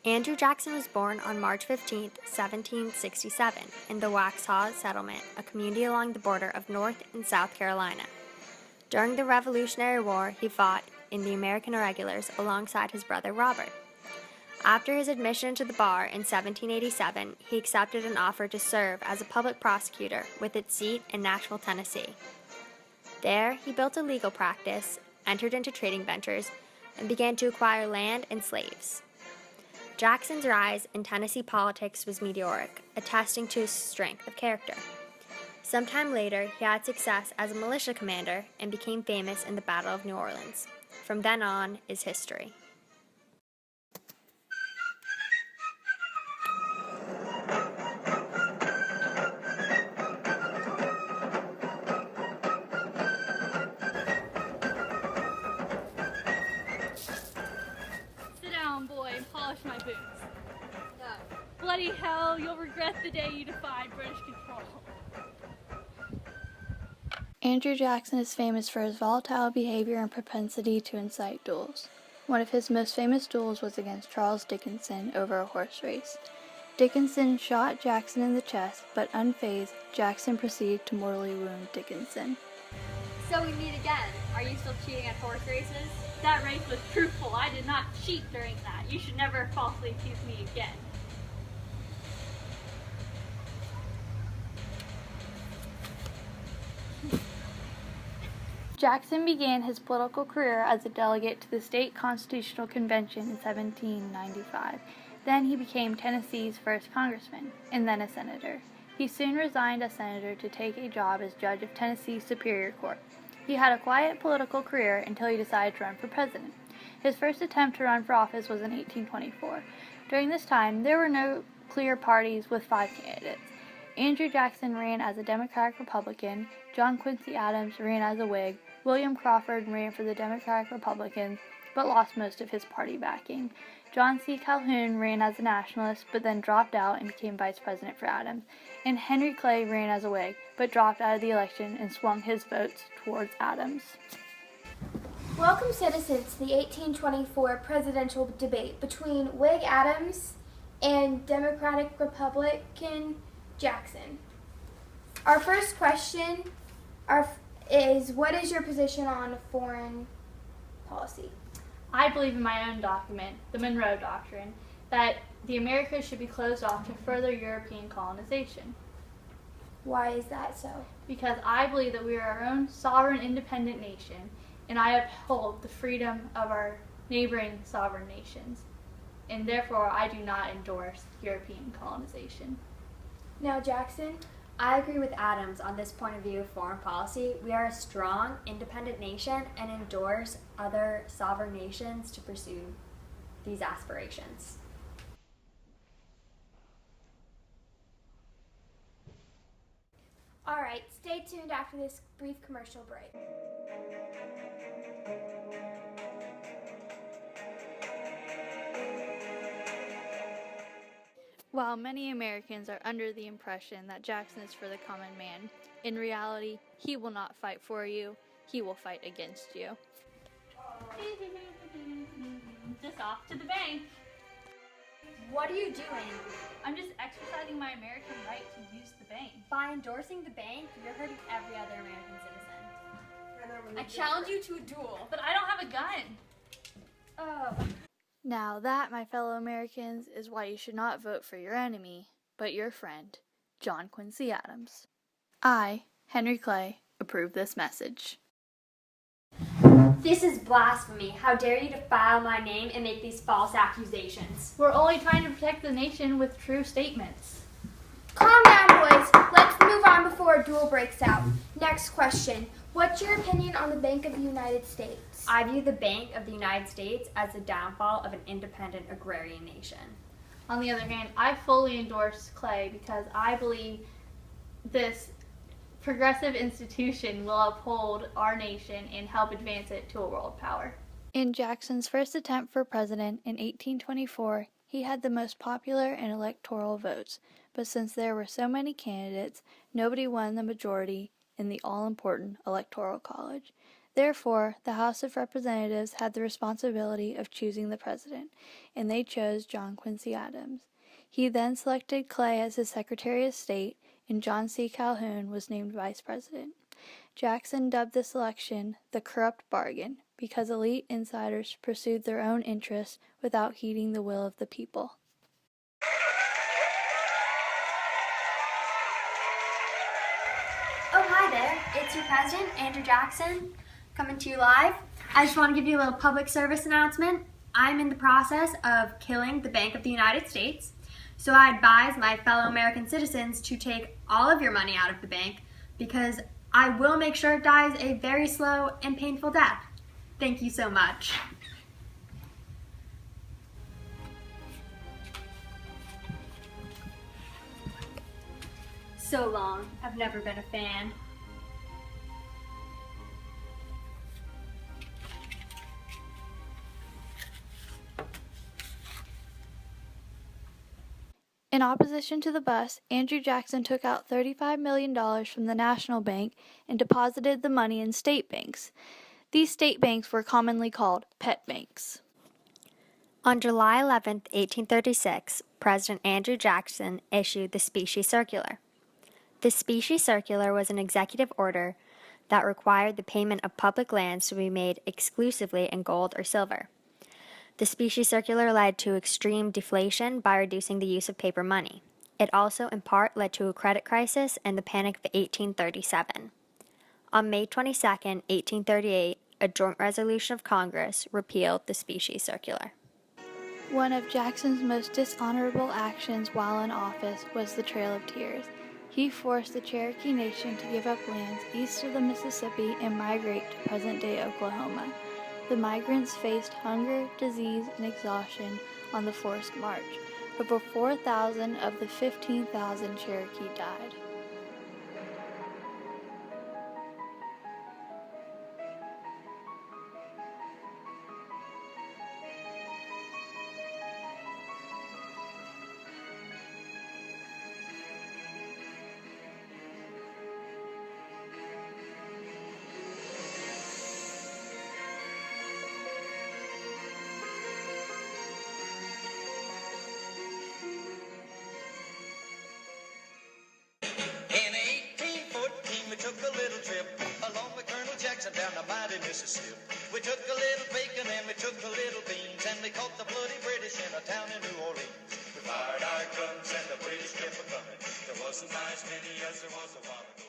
Andrew Jackson was born on March 15, 1767, in the Waxhaw Settlement, a community along the border of North and South Carolina. During the Revolutionary War, he fought in the American Irregulars alongside his brother Robert. After his admission to the bar in 1787, he accepted an offer to serve as a public prosecutor with its seat in Nashville, Tennessee. There, he built a legal practice, entered into trading ventures, and began to acquire land and slaves. Jackson's rise in Tennessee politics was meteoric, attesting to his strength of character. Sometime later, he had success as a militia commander and became famous in the Battle of New Orleans. From then on is history. Sit down, boy, and polish my boots. No. Bloody hell, you'll regret the day you defied British control. Andrew Jackson is famous for his volatile behavior and propensity to incite duels. One of his most famous duels was against Charles Dickinson over a horse race. Dickinson shot Jackson in the chest, but unfazed, Jackson proceeded to mortally wound Dickinson. So we meet again. Are you still cheating at horse races? That race was truthful. I did not cheat during that. You should never falsely accuse me again. Jackson began his political career as a delegate to the State Constitutional Convention in 1795. Then he became Tennessee's first congressman, and then a senator. He soon resigned as senator to take a job as judge of Tennessee's Superior Court. He had a quiet political career until he decided to run for president. His first attempt to run for office was in 1824. During this time, there were no clear parties with 5 candidates. Andrew Jackson ran as a Democratic-Republican, John Quincy Adams ran as a Whig, William Crawford ran for the Democratic-Republicans, but lost most of his party backing. John C. Calhoun ran as a nationalist, but then dropped out and became vice president for Adams. And Henry Clay ran as a Whig, but dropped out of the election and swung his votes towards Adams. Welcome, citizens, to the 1824 presidential debate between Whig Adams and Democratic Republican Jackson. Our first question is, what is your position on foreign policy? I believe in my own document, the Monroe Doctrine, that the Americas should be closed off to further European colonization. Why is that so? Because I believe that we are our own sovereign, independent nation, and I uphold the freedom of our neighboring sovereign nations, and therefore I do not endorse European colonization. Now, Jackson? I agree with Adams on this point of view of foreign policy. We are a strong, independent nation and endorse other sovereign nations to pursue these aspirations. All right, stay tuned after this brief commercial break. While many Americans are under the impression that Jackson is for the common man, in reality, he will not fight for you, he will fight against you. Just off to the bank. What are you doing? I'm just exercising my American right to use the bank. By endorsing the bank, you're hurting every other American citizen. I challenge you to a duel. But I don't have a gun. Oh. Now that, my fellow Americans, is why you should not vote for your enemy, but your friend, John Quincy Adams. I, Henry Clay, approve this message. This is blasphemy. How dare you defile my name and make these false accusations? We're only trying to protect the nation with true statements. Calm down, boys. Let's move on before a duel breaks out. Next question. What's your opinion on the Bank of the United States? I view the Bank of the United States as the downfall of an independent agrarian nation. On the other hand, I fully endorse Clay because I believe this progressive institution will uphold our nation and help advance it to a world power. In Jackson's first attempt for president in 1824, he had the most popular and electoral votes, but since there were so many candidates, nobody won the majority in the all-important Electoral College. Therefore, the House of Representatives had the responsibility of choosing the president, and they chose John Quincy Adams. He then selected Clay as his Secretary of State, and John C. Calhoun was named Vice President. Jackson dubbed this election the corrupt bargain because elite insiders pursued their own interests without heeding the will of the people. Oh, hi there. It's your president, Andrew Jackson, coming to you live. I just want to give you a little public service announcement. I'm in the process of killing the Bank of the United States, so I advise my fellow American citizens to take all of your money out of the bank because I will make sure it dies a very slow and painful death. Thank you so much. So long. I've never been a fan. In opposition to the bust, Andrew Jackson took out $35 million from the National Bank and deposited the money in state banks. These state banks were commonly called pet banks. On July 11, 1836, President Andrew Jackson issued the Specie Circular. The Specie Circular was an executive order that required the payment of public lands to be made exclusively in gold or silver. The Specie Circular led to extreme deflation by reducing the use of paper money. It also, in part, led to a credit crisis and the Panic of 1837. On May 22, 1838, a joint resolution of Congress repealed the Specie Circular. One of Jackson's most dishonorable actions while in office was the Trail of Tears. He forced the Cherokee Nation to give up lands east of the Mississippi and migrate to present-day Oklahoma. The migrants faced hunger, disease, and exhaustion on the forced march. Over 4,000 of the 15,000 Cherokee died. Down the mighty Mississippi. We took a little bacon and we took a little beans, and we caught the bloody British in a town in New Orleans. We fired our guns and the British kept a coming. There wasn't as many as there was a while ago.